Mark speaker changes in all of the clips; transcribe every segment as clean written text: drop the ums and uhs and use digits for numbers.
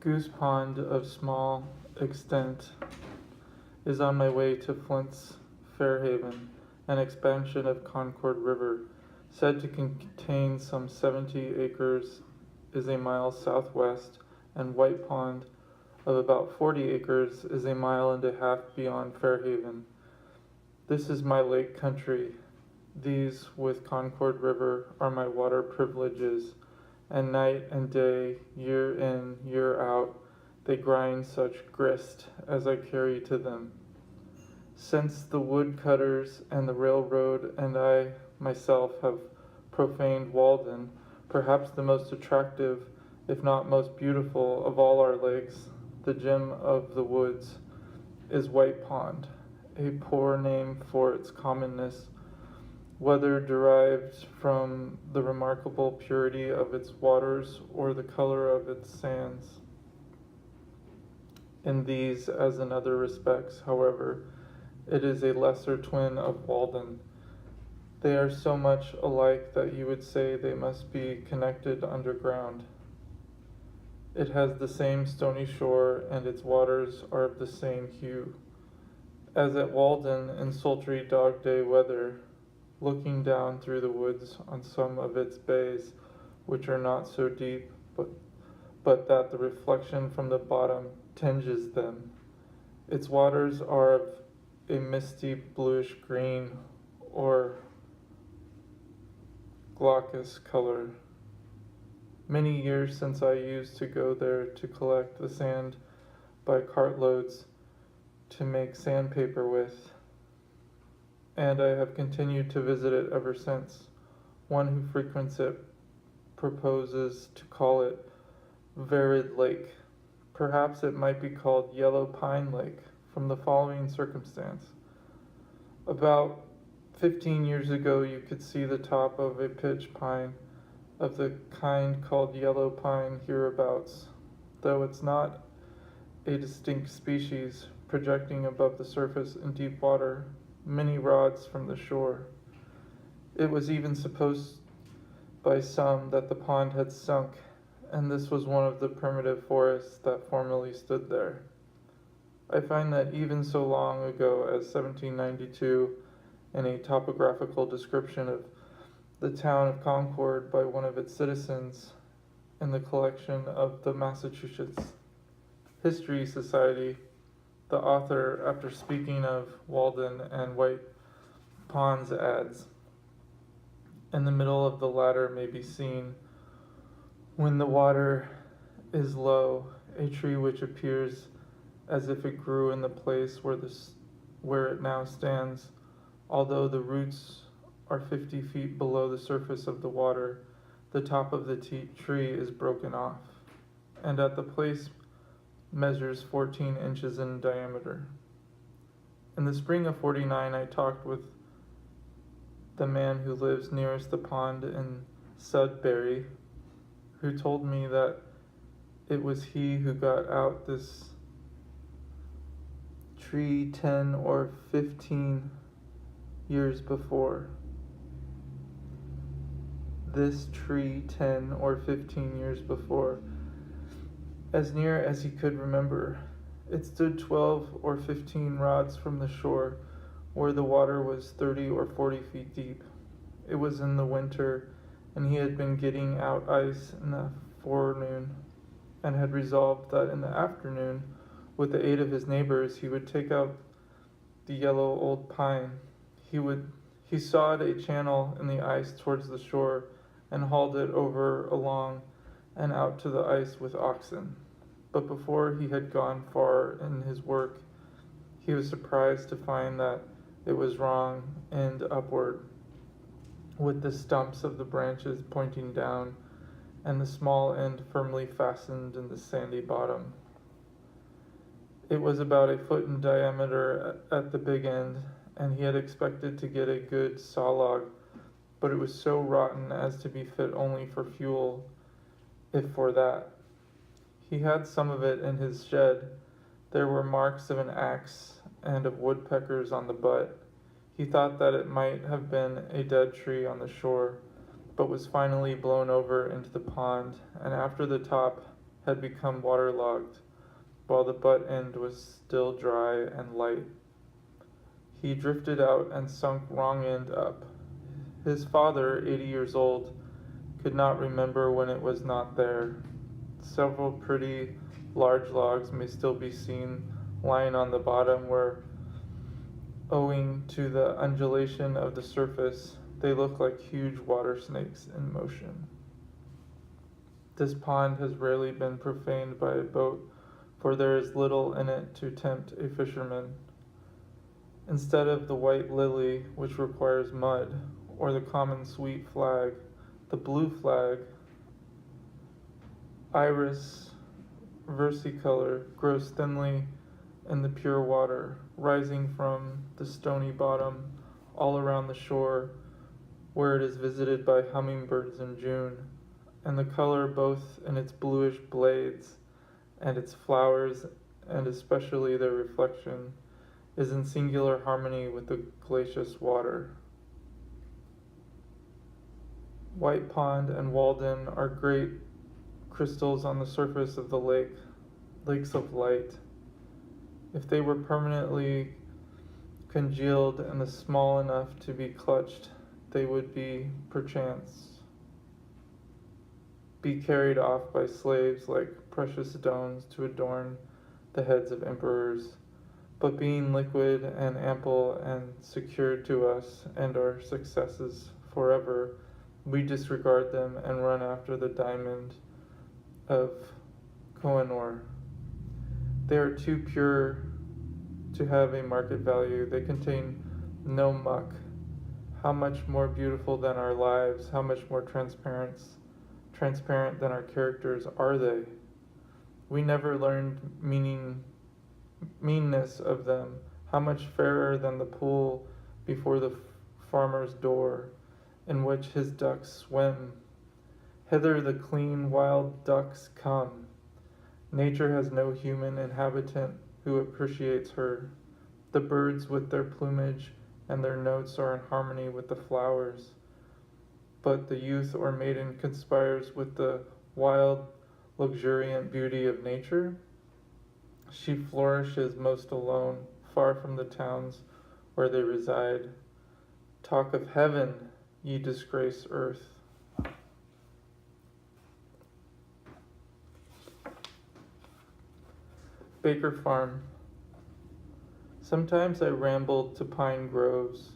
Speaker 1: Goose Pond of small extent is on my way to Flint's Fairhaven, an expansion of Concord River, said to contain some 70 acres, is a mile southwest, and White Pond of about 40 acres is a mile and a half beyond Fairhaven. This is my lake country. These, with Concord River, are my water privileges, and night and day, year in, year out, they grind such grist as I carry to them. Since the woodcutters and the railroad and I myself have profaned Walden, perhaps the most attractive, if not most beautiful, of all our lakes, the gem of the woods, is White Pond, a poor name for its commonness, whether derived from the remarkable purity of its waters or the color of its sands. In these, as in other respects, however, it is a lesser twin of Walden. They are so much alike that you would say they must be connected underground. It has the same stony shore, and its waters are of the same hue. As at Walden, in sultry dog-day weather, looking down through the woods on some of its bays, which are not so deep, but that the reflection from the bottom tinges them. Its waters are of a misty bluish green or glaucous color. Many years since I used to go there to collect the sand by cartloads to make sandpaper with, and I have continued to visit it ever since. One who frequents it proposes to call it Verid Lake. Perhaps it might be called Yellow Pine Lake, from the following circumstance. About 15 years ago, you could see the top of a pitch pine of the kind called yellow pine hereabouts, though it's not a distinct species, projecting above the surface in deep water, many rods from the shore. It was even supposed by some that the pond had sunk, and this was one of the primitive forests that formerly stood there. I find that even so long ago as 1792, in a topographical description of the town of Concord by one of its citizens in the collection of the Massachusetts History Society, the author, after speaking of Walden and White Ponds, adds, in the middle of the latter may be seen, when the water is low, a tree which appears as if it grew in the place where it now stands, although the roots are 50 feet below the surface of the water. The top of the tree is broken off, and at the place measures 14 inches in diameter. In the spring of '49, I talked with the man who lives nearest the pond in Sudbury, who told me that it was he who got out this tree 10 or 15 years before. This tree 10 or 15 years before, as near as he could remember. It stood 12 or 15 rods from the shore, where the water was 30 or 40 feet deep. It was in the winter, and he had been getting out ice in the forenoon, and had resolved that in the afternoon, with the aid of his neighbors, he would take out the yellow old pine. He sawed a channel in the ice towards the shore, and hauled it over along and out to the ice with oxen. But before he had gone far in his work, he was surprised to find that it was wrong end upward, with the stumps of the branches pointing down, and the small end firmly fastened in the sandy bottom. It was about a foot in diameter at the big end, and he had expected to get a good saw log, but it was so rotten as to be fit only for fuel, if for that. He had some of it in his shed. There were marks of an axe and of woodpeckers on the butt. He thought that it might have been a dead tree on the shore, but was finally blown over into the pond, and after the top had become waterlogged, while the butt end was still dry and light. He drifted out and sunk wrong end up. His father, 80 years old, could not remember when it was not there. Several pretty large logs may still be seen lying on the bottom where, owing to the undulation of the surface, they look like huge water snakes in motion. This pond has rarely been profaned by a boat, for there is little in it to tempt a fisherman. Instead of the white lily, which requires mud, or the common sweet flag, the blue flag, iris versicolor, grows thinly in the pure water, rising from the stony bottom all around the shore, where it is visited by hummingbirds in June, and the color, both in its bluish blades and its flowers, and especially their reflection, is in singular harmony with the glacious water. White Pond and Walden are great crystals on the surface of the lake, lakes of light. If they were permanently congealed and small enough to be clutched, they would be, perchance, be carried off by slaves like precious stones to adorn the heads of emperors. But being liquid and ample and secured to us and our successes forever, we disregard them and run after the diamond of Kohinoor. They are too pure to have a market value. They contain no muck. How much more beautiful than our lives, how much more transparent than our characters are they? We never learned meanness of them. How much fairer than the pool before the farmer's door, in which his ducks swim. Hither the clean wild ducks come. Nature has no human inhabitant who appreciates her. The birds with their plumage and their notes are in harmony with the flowers. But the youth or maiden conspires with the wild, luxuriant beauty of nature. She flourishes most alone, far from the towns where they reside. Talk of heaven, ye disgrace earth. Baker Farm. Sometimes I rambled to pine groves,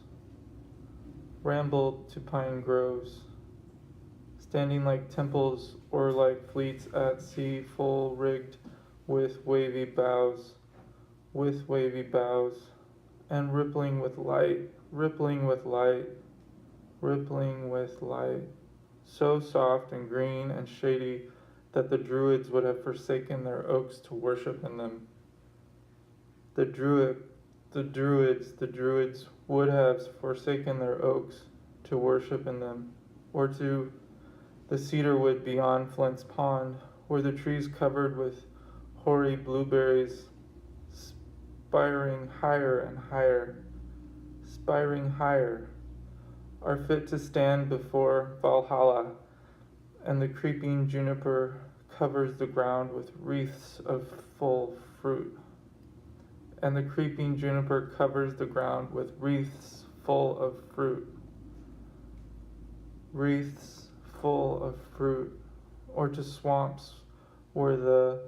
Speaker 1: standing like temples or like fleets at sea, full rigged with wavy bows, and rippling with light, so soft and green and shady that the Druids would have forsaken their oaks to worship in them. The Druids would have forsaken their oaks to worship in them, or to the cedar wood beyond Flint's Pond, where the trees covered with hoary blueberries, spiring higher, are fit to stand before Valhalla, and the creeping juniper covers the ground with wreaths of full fruit. Or to swamps where the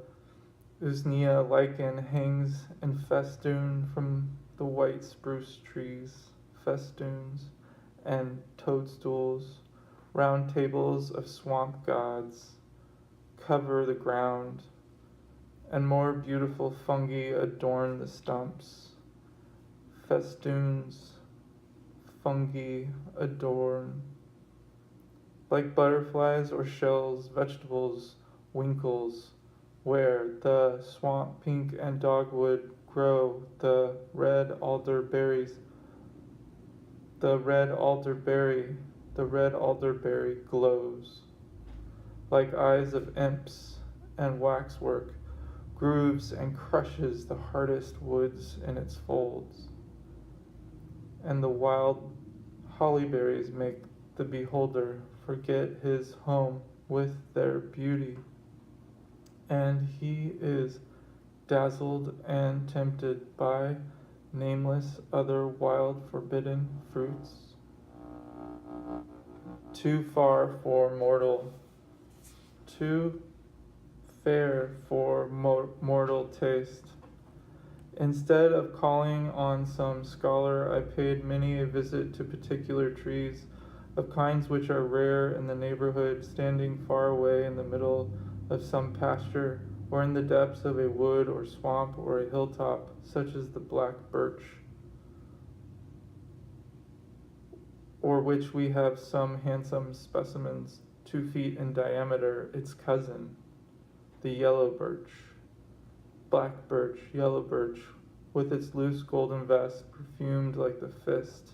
Speaker 1: usnea lichen hangs in festoon from the white spruce trees, festoons and toadstools, round tables of swamp gods cover the ground, and more beautiful fungi adorn the stumps. Festoons, fungi adorn. Like butterflies or shells, vegetables, winkles, where the swamp pink and dogwood grow, the red alderberry glows. Like eyes of imps and waxwork, grooves and crushes the hardest woods in its folds. And the wild hollyberries make the beholder forget his home with their beauty. and he is dazzled and tempted by nameless other wild forbidden fruits, too far for mortal, too fair for mortal taste. Instead of calling on some scholar, I paid many a visit to particular trees, of kinds which are rare in the neighborhood, standing far away in the middle of some pasture, or in the depths of a wood or swamp or a hilltop, such as the black birch, or which we have some handsome specimens, 2 feet in diameter, its cousin, the yellow birch, black birch, yellow birch, with its loose golden vest, perfumed like the fist.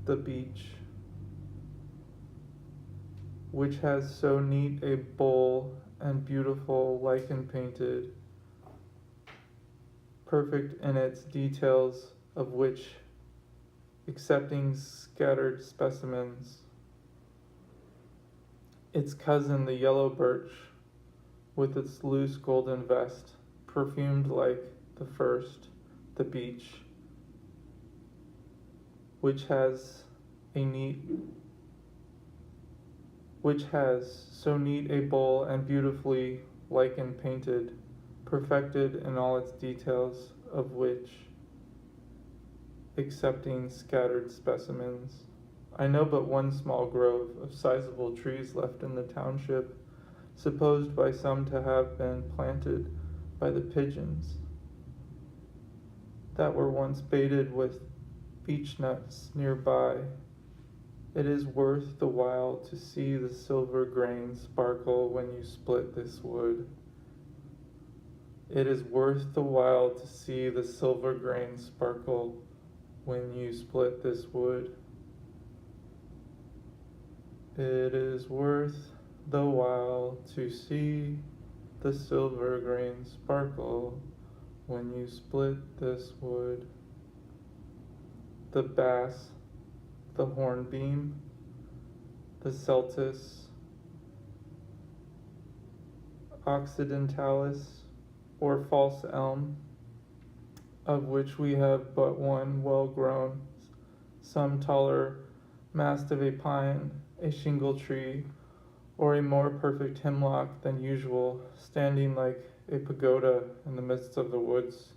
Speaker 1: The beech, which has so neat a bowl and beautiful lichen painted, perfect in its details, of which, excepting scattered specimens, its cousin the yellow birch, with its loose golden vest, perfumed like the first, the beech, which has so neat a bowl and beautifully lichen painted, perfected in all its details, of which, excepting scattered specimens, I know but one small grove of sizable trees left in the township, supposed by some to have been planted by the pigeons, that were once baited with beech nuts nearby. It is worth the while to see the silver grain sparkle when you split this wood. It is worth the while to see the silver grain sparkle when you split this wood. It is worth the while to see the silver grain sparkle when you split this wood. The bass, the hornbeam, the celtis occidentalis, or false elm, of which we have but one well grown, some taller mast of a pine, a shingle tree, or a more perfect hemlock than usual, standing like a pagoda in the midst of the woods,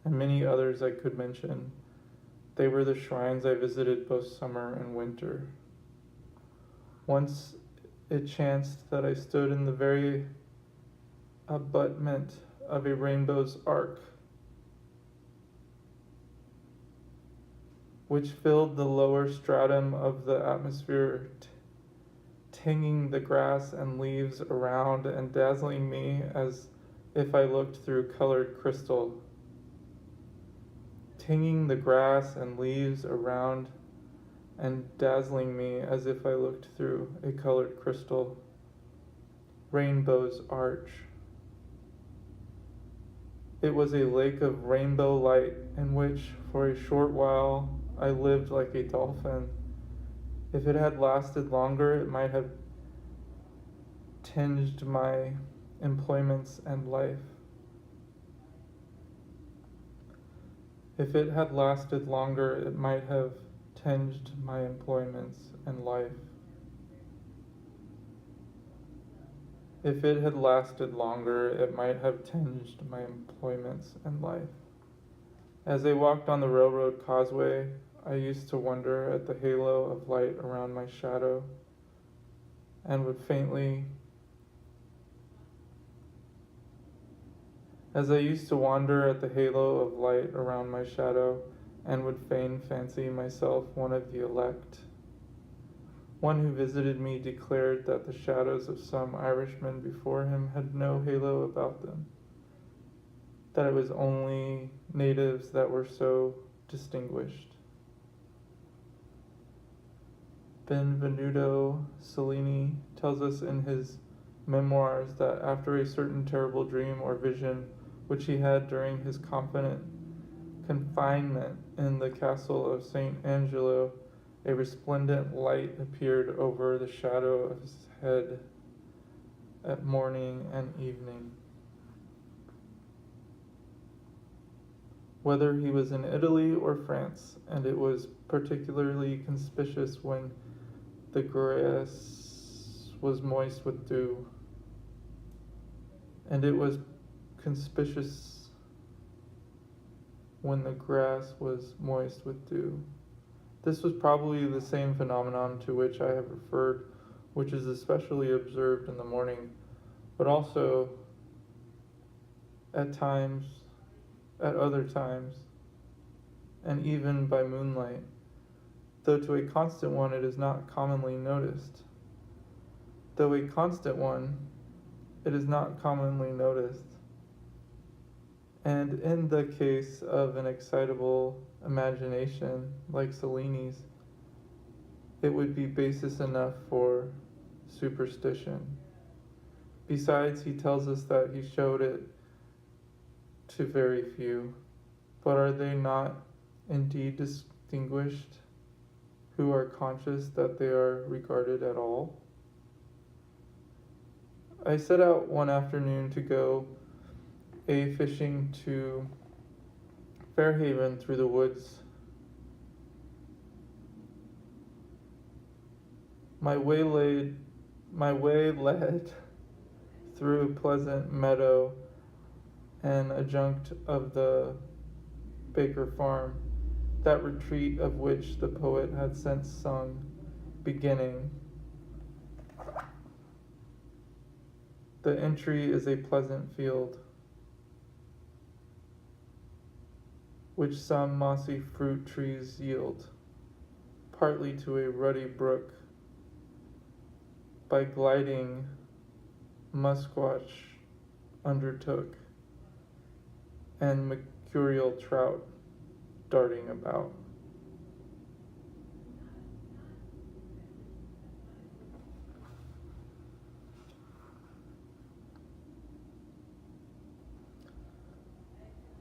Speaker 1: and many others I could mention. They were the shrines I visited both summer and winter. Once it chanced that I stood in the very abutment of a rainbow's arc, which filled the lower stratum of the atmosphere, tinging the grass and leaves around and dazzling me as if I looked through colored crystal. Tinging the grass and leaves around and dazzling me as if I looked through a colored crystal. Rainbow's arch. It was a lake of rainbow light in which, for a short while, I lived like a dolphin. If it had lasted longer, it might have tinged my employments and life. If it had lasted longer, it might have tinged my employments and life. If it had lasted longer, it might have tinged my employments and life. As I walked on the railroad causeway, I used to wonder at the halo of light around my shadow, and would faintly As I used to wander at the halo of light around my shadow, and would fain fancy myself one of the elect. One who visited me declared that the shadows of some Irishmen before him had no halo about them, that it was only natives that were so distinguished. Benvenuto Cellini tells us in his memoirs that after a certain terrible dream or vision which he had during his confinement in the castle of St. Angelo A resplendent light appeared over the shadow of his head at morning and evening. Whether he was in Italy or France, and it was particularly conspicuous when the grass was moist with dew, and it was conspicuous when the grass was moist with dew. This was probably the same phenomenon to which I have referred, which is especially observed in the morning, but also at other times, and even by moonlight, though to a constant one it is not commonly noticed. And in the case of an excitable imagination like Cellini's, it would be basis enough for superstition. Besides, he tells us that he showed it to very few. But are they not indeed distinguished who are conscious that they are regarded at all? I set out one afternoon to go fishing to Fairhaven through the woods. My way led through a pleasant meadow and adjunct of the Baker farm, that retreat of which the poet had since sung, beginning, "The entry is a pleasant field, which some mossy fruit trees yield, partly to a ruddy brook, by gliding musquash undertook, and mercurial trout darting about."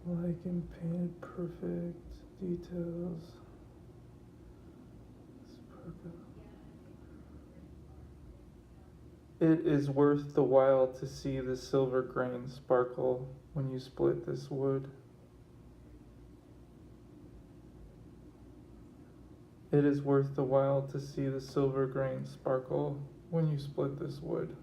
Speaker 1: Like in painted perfect details. It is worth the while to see the silver grain sparkle when you split this wood. It is worth the while to see the silver grain sparkle when you split this wood.